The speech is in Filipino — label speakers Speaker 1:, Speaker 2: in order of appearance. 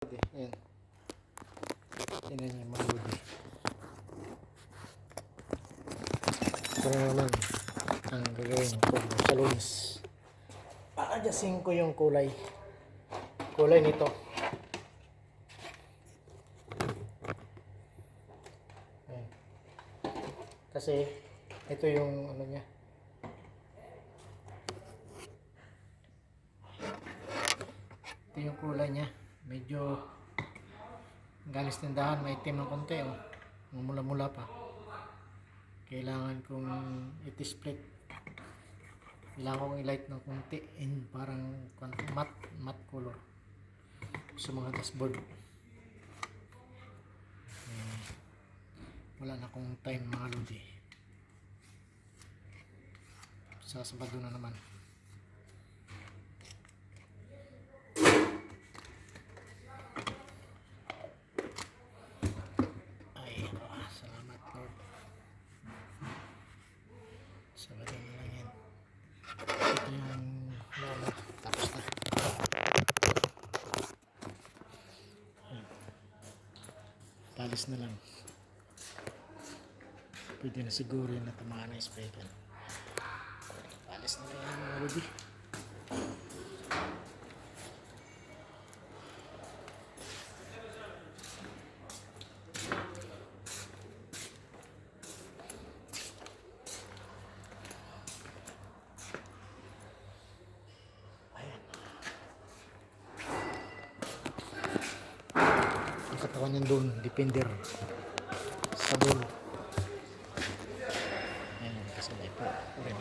Speaker 1: Ayan. Tingnan niyo yung maludi. Ito na naman ang gagawin ko sa lunes. Paadyasin ko yung kulay nito. Ayan. Kasi ito yung ano niya. Ito yung kulay niya. Medyo galis tindahan, may itim ng konti, oh. Mula-mula pa. Kailangan kong i-split. Kailangan kong i-light ng konti in parang matte color sa mga dashboard. Wala na akong time mga lodi. Sa Sabado na naman. Salamat Lord. Sabado na lang yan. Ito yung lala. Tapos na. Talis na lang. Pwede na siguro yung natamaan na speaker. Talis na lang mga lodi. Katawan yan doon, depender sa dulo. Ayan, kasabay po rin.